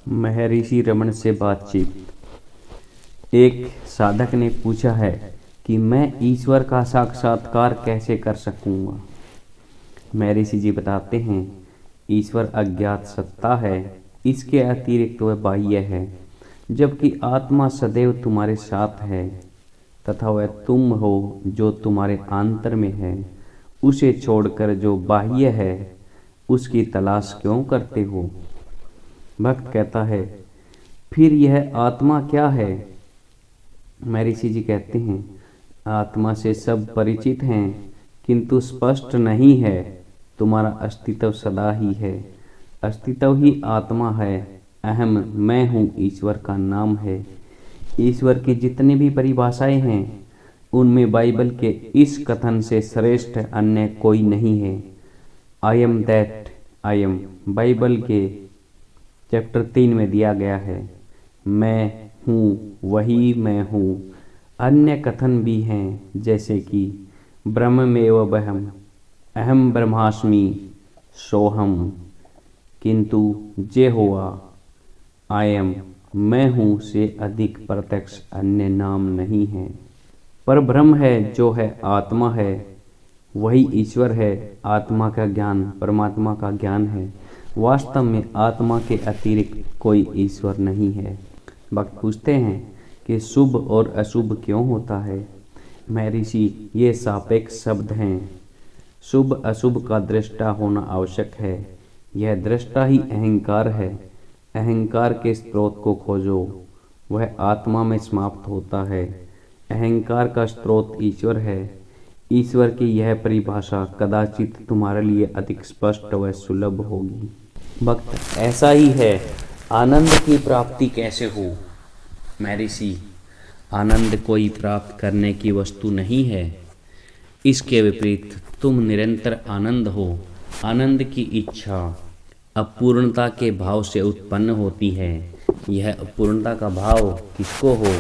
महर्षि रमण से बातचीत। एक साधक ने पूछा है कि मैं ईश्वर का साक्षात्कार कैसे कर सकूंगा। महर्षि जी बताते हैं, ईश्वर अज्ञात सत्ता है, इसके अतिरिक्त वह बाह्य है, जबकि आत्मा सदैव तुम्हारे साथ है तथा वह तुम हो जो तुम्हारे आंतर में है। उसे छोड़कर जो बाह्य है उसकी तलाश क्यों करते हो। भक्त कहता है, फिर यह आत्मा क्या है। महर्षि जी कहते हैं, आत्मा से सब परिचित हैं किंतु स्पष्ट नहीं है। तुम्हारा अस्तित्व सदा ही है, अस्तित्व ही आत्मा है। अहम मैं हूँ ईश्वर का नाम है। ईश्वर की जितनी भी परिभाषाएं हैं उनमें बाइबल के इस कथन से श्रेष्ठ अन्य कोई नहीं है। I am that I am Bible के चैप्टर 3 में दिया गया है। मैं हूँ वही मैं हूँ। अन्य कथन भी हैं जैसे कि ब्रह्ममेव बहम, अहम ब्रह्मास्मि, सोहम, किंतु जे हुआ आई एम मैं हूँ से अधिक प्रत्यक्ष अन्य नाम नहीं है। पर ब्रह्म है जो है आत्मा है, वही ईश्वर है। आत्मा का ज्ञान परमात्मा का ज्ञान है। वास्तव में आत्मा के अतिरिक्त कोई ईश्वर नहीं है। भक्त पूछते हैं कि शुभ और अशुभ क्यों होता है। महर्षि, ये सापेक्ष शब्द हैं। शुभ अशुभ का दृष्टा होना आवश्यक है। यह दृष्टा ही अहंकार है। अहंकार के स्रोत को खोजो, वह आत्मा में समाप्त होता है। अहंकार का स्रोत ईश्वर है। ईश्वर की यह परिभाषा कदाचित तुम्हारे लिए अधिक स्पष्ट व सुलभ होगी। भक्त, ऐसा ही है। आनंद की प्राप्ति कैसे हो। महर्षि, आनंद कोई प्राप्त करने की वस्तु नहीं है। इसके विपरीत तुम निरंतर आनंद हो। आनंद की इच्छा अपूर्णता के भाव से उत्पन्न होती है। यह अपूर्णता का भाव किसको हो।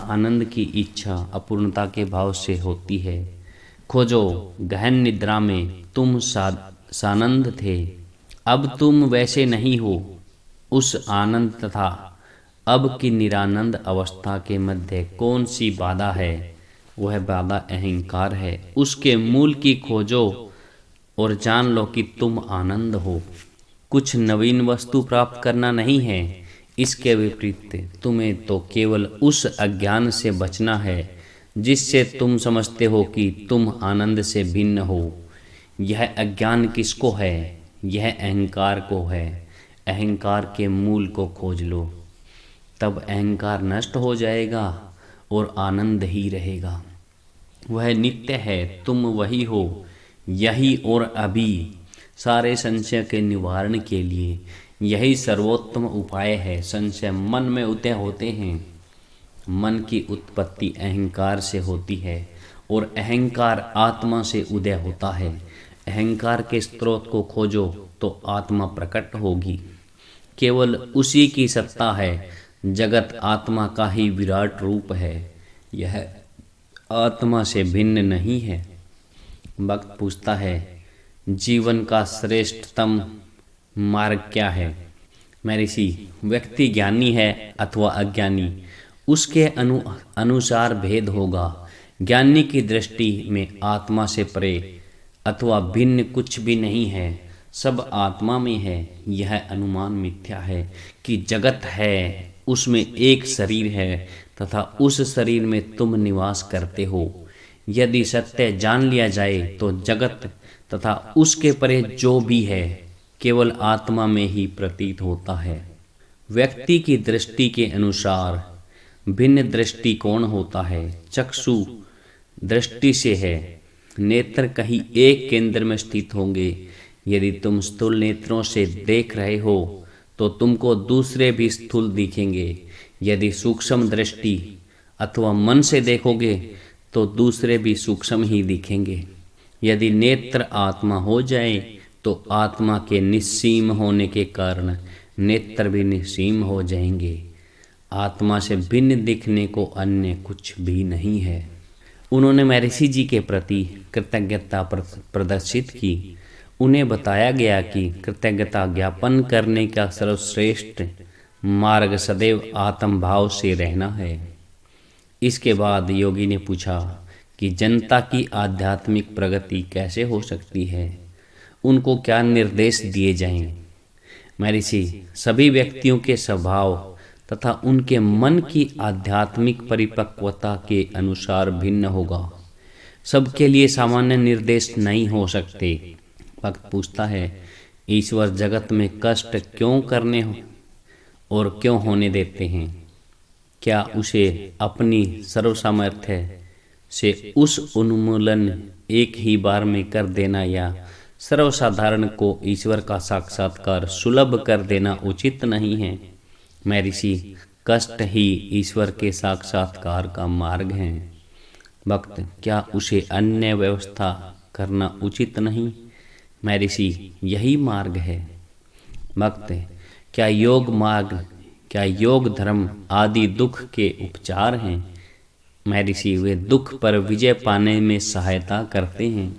आनंद की इच्छा अपूर्णता के भाव से होती है। खोजो, गहन निद्रा में तुम सानंद थे, अब तुम वैसे नहीं हो। उस आनंद तथा अब की निरानंद अवस्था के मध्य कौन सी बाधा है। वह बाधा अहंकार है। उसके मूल की खोजो और जान लो कि तुम आनंद हो। कुछ नवीन वस्तु प्राप्त करना नहीं है। इसके विपरीत तुम्हें तो केवल उस अज्ञान से बचना है जिससे तुम समझते हो कि तुम आनंद से भिन्न हो। यह अज्ञान किसको है। यह अहंकार को है। अहंकार के मूल को खोज लो, तब अहंकार नष्ट हो जाएगा और आनंद ही रहेगा। वह नित्य है, तुम वही हो। यही और अभी सारे संशय के निवारण के लिए यही सर्वोत्तम उपाय है। संशय मन में उदय होते हैं। मन की उत्पत्ति अहंकार से होती है और अहंकार आत्मा से उदय होता है। अहंकार के स्रोत को खोजो तो आत्मा प्रकट होगी। केवल उसी की सत्ता है। जगत आत्मा का ही विराट रूप है। यह आत्मा से भिन्न नहीं है। भक्त पूछता है, जीवन का श्रेष्ठतम मार्ग क्या है। महर्षि, व्यक्ति ज्ञानी है अथवा अज्ञानी, उसके अनुसार भेद होगा। ज्ञानी की दृष्टि में आत्मा से परे अथवा भिन्न कुछ भी नहीं है, सब आत्मा में है। यह अनुमान मिथ्या है कि जगत है, उसमें एक शरीर है तथा उस शरीर में तुम निवास करते हो। यदि सत्य जान लिया जाए तो जगत तथा उसके परे जो भी है केवल आत्मा में ही प्रतीत होता है। व्यक्ति की दृष्टि के अनुसार भिन्न दृष्टिकोण होता है। चक्षु दृष्टि से है। नेत्र कहीं एक केंद्र में स्थित होंगे। यदि तुम स्थूल नेत्रों से देख रहे हो तो तुमको दूसरे भी स्थूल दिखेंगे। यदि सूक्ष्म दृष्टि अथवा मन से देखोगे तो दूसरे भी सूक्ष्म ही दिखेंगे। यदि नेत्र आत्मा हो जाए तो आत्मा के निस्सीम होने के कारण नेत्र भी निस्सीम हो जाएंगे। आत्मा से भिन्न दिखने को अन्य कुछ भी नहीं है। उन्होंने महर्षि जी के प्रति कृतज्ञता प्रदर्शित की उन्हें बताया गया कि कृतज्ञता ज्ञापन करने का सर्वश्रेष्ठ मार्ग सदैव आत्म भाव से रहना है। इसके बाद योगी ने पूछा कि जनता की आध्यात्मिक प्रगति कैसे हो सकती है, उनको क्या निर्देश दिए जाएं। महर्षि, सभी व्यक्तियों के स्वभाव तथा उनके मन की आध्यात्मिक परिपक्वता के अनुसार भिन्न होगा। सबके लिए सामान्य निर्देश नहीं हो सकते। भक्त पूछता है, ईश्वर जगत में कष्ट क्यों करने और क्यों होने देते हैं? क्या उसे अपनी सर्वसामर्थ्य से उस उन्मूलन एक ही बार में कर देना या सर्वसाधारण को ईश्वर का साक्षात्कार सुलभ कर देना उचित नहीं है? महर्षि, कष्ट ही ईश्वर के साक्षात्कार का मार्ग है। भक्त, क्या उसे अन्य व्यवस्था करना उचित नहीं? महर्षि, यही मार्ग है। भक्त, क्या योग धर्म आदि दुख के उपचार हैं? महर्षि, वे दुख पर विजय पाने में सहायता करते हैं।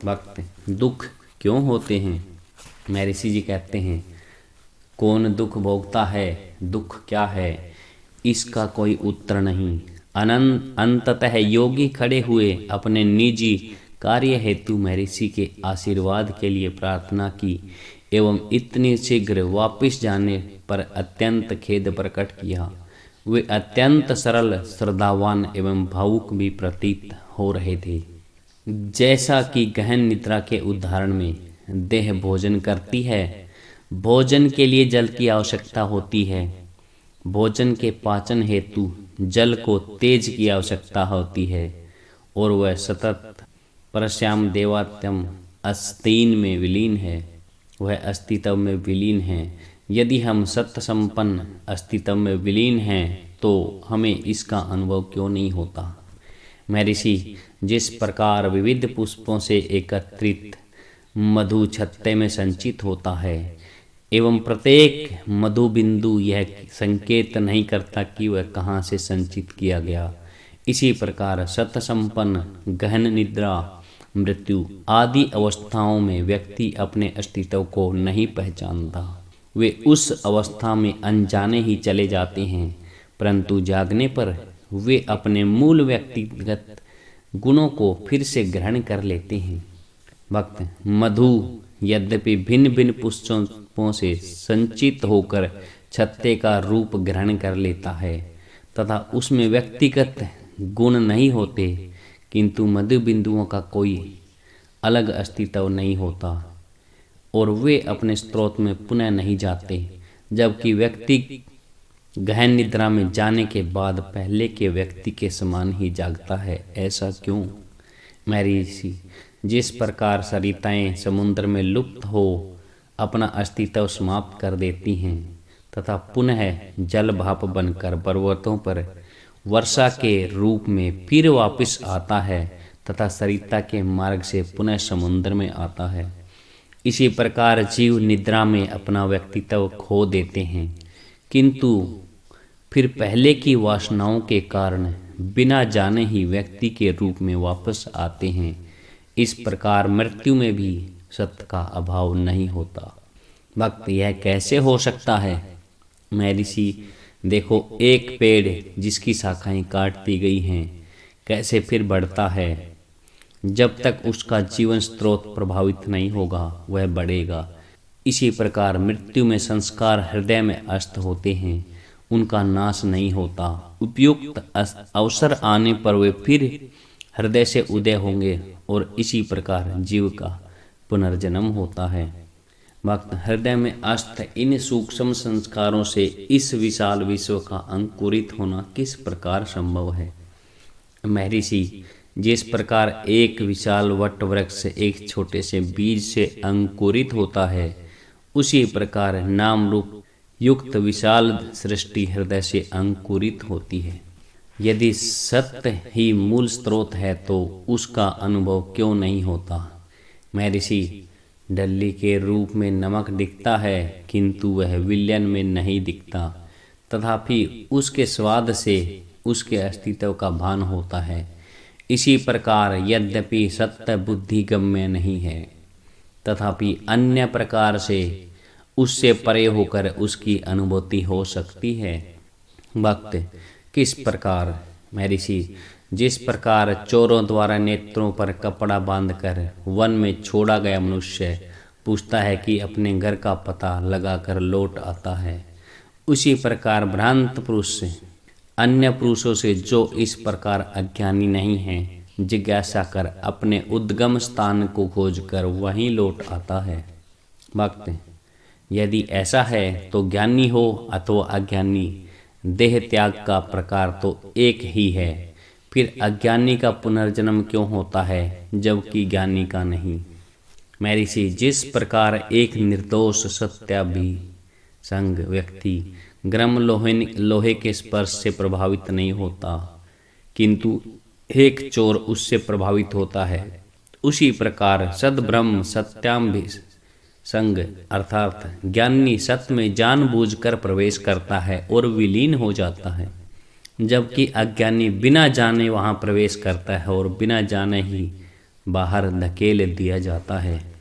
भक्त, दुख क्यों होते हैं? महर्षि जी कहते हैं, कौन दुख भोगता है, दुख क्या है, इसका कोई उत्तर नहीं। अंततः योगी खड़े हुए अपने निजी कार्य हेतु महर्षि के आशीर्वाद के लिए प्रार्थना की एवं इतनी शीघ्र वापस जाने पर अत्यंत खेद प्रकट किया। वे अत्यंत सरल, श्रद्धावान एवं भावुक भी प्रतीत हो रहे थे। जैसा कि गहन निद्रा के उदाहरण में देह भोजन करती है, भोजन के लिए जल की आवश्यकता होती है। भोजन के पाचन हेतु जल को तेज की आवश्यकता होती है और वह सतत परश्याम देवात्यम अस्तीन में विलीन है। वह अस्तित्व में विलीन है। यदि हम सत्य संपन्न अस्तित्व में विलीन हैं तो हमें इसका अनुभव क्यों नहीं होता? महर्षि, जिस प्रकार विविध पुष्पों से एकत्रित मधु छत्ते में संचित होता है एवं प्रत्येक मधु बिंदु यह संकेत नहीं करता कि वह कहाँ से संचित किया गया, इसी प्रकार सत्य संपन्न गहन निद्रा, मृत्यु आदि अवस्थाओं में व्यक्ति अपने अस्तित्व को नहीं पहचानता। वे उस अवस्था में अनजाने ही चले जाते हैं, परंतु जागने पर वे अपने मूल व्यक्तिगत गुणों को फिर से ग्रहण कर लेते हैं। भक्त, मधु यद्यपि भिन्न भिन्न पुष्पों से संचित होकर छत्ते का रूप ग्रहण कर लेता है तथा उसमें व्यक्तिगत गुण नहीं होते, किंतु मधु बिंदुओं का कोई अलग अस्तित्व नहीं होता और वे अपने स्रोत में पुनः नहीं जाते, जबकि व्यक्ति गहन निद्रा में जाने के बाद पहले के व्यक्ति के समान ही जागता है। ऐसा क्यों? महर्षि, जिस प्रकार सरिताएं समुद्र में लुप्त हो अपना अस्तित्व समाप्त कर देती हैं तथा पुनः जल भाप बनकर पर्वतों पर वर्षा के रूप में फिर वापस आता है तथा सरिता के मार्ग से पुनः समुद्र में आता है, इसी प्रकार जीव निद्रा में अपना व्यक्तित्व खो देते हैं, किंतु फिर पहले की वासनाओं के कारण बिना जाने ही व्यक्ति के रूप में वापस आते हैं। इस प्रकार मृत्यु में भी सत्य का अभाव नहीं होता। भक्त, यह कैसे हो सकता है? महर्षि, देखो, एक पेड़ जिसकी शाखाएं काट दी गई हैं कैसे फिर बढ़ता है। जब तक उसका जीवन स्रोत प्रभावित नहीं होगा वह बढ़ेगा। इसी प्रकार मृत्यु में संस्कार हृदय में अस्त होते हैं, उनका नाश नहीं होता। उपयुक्त अवसर आने पर वे फिर हृदय से उदय होंगे और इसी प्रकार जीव का पुनर्जन्म होता है। भक्त, हृदय में अस्त इन सूक्ष्म संस्कारों से इस विशाल विश्व का अंकुरित होना किस प्रकार संभव है? महर्षि, जिस प्रकार एक विशाल वट वृक्ष एक छोटे से बीज से अंकुरित होता है, उसी प्रकार नाम रूप युक्त विशाल सृष्टि हृदय से अंकुरित होती है। यदि सत्य ही मूल स्रोत है तो उसका अनुभव क्यों नहीं होता? महर्षि, डल्ली के रूप में नमक दिखता है किंतु वह विलयन में नहीं दिखता, तथापि उसके स्वाद से उसके अस्तित्व का भान होता है। इसी प्रकार यद्यपि सत्य बुद्धि गम्य नहीं है, तथापि अन्य प्रकार से उससे परे होकर उसकी अनुभूति हो सकती है। भक्त किस प्रकार? महर्षि, जिस प्रकार चोरों द्वारा नेत्रों पर कपड़ा बांधकर वन में छोड़ा गया मनुष्य पूछता है कि अपने घर का पता लगाकर लौट आता है, उसी प्रकार भ्रांत पुरुष अन्य पुरुषों से जो इस प्रकार अज्ञानी नहीं है जिज्ञासा कर अपने उद्गम स्थान को खोजकर वहीं लौट आता है। भक्त, यदि ऐसा है तो ज्ञानी हो अथवा अज्ञानी, देह त्याग का प्रकार तो एक ही है। फिर अज्ञानी का पुनर्जन्म क्यों होता है जबकि ज्ञानी का नहीं? महर्षि, जिस प्रकार एक निर्दोष सत्याभिसंग व्यक्ति गर्म लोहे के स्पर्श से प्रभावित नहीं होता किंतु एक चोर उससे प्रभावित होता है, उसी प्रकार सद्ब्रह्म सत्याभिसंग अर्थात ज्ञानी सत्य में जानबूझकर प्रवेश करता है और विलीन हो जाता है, जबकि अज्ञानी बिना जाने वहाँ प्रवेश करता है और बिना जाने ही बाहर धकेल दिया जाता है।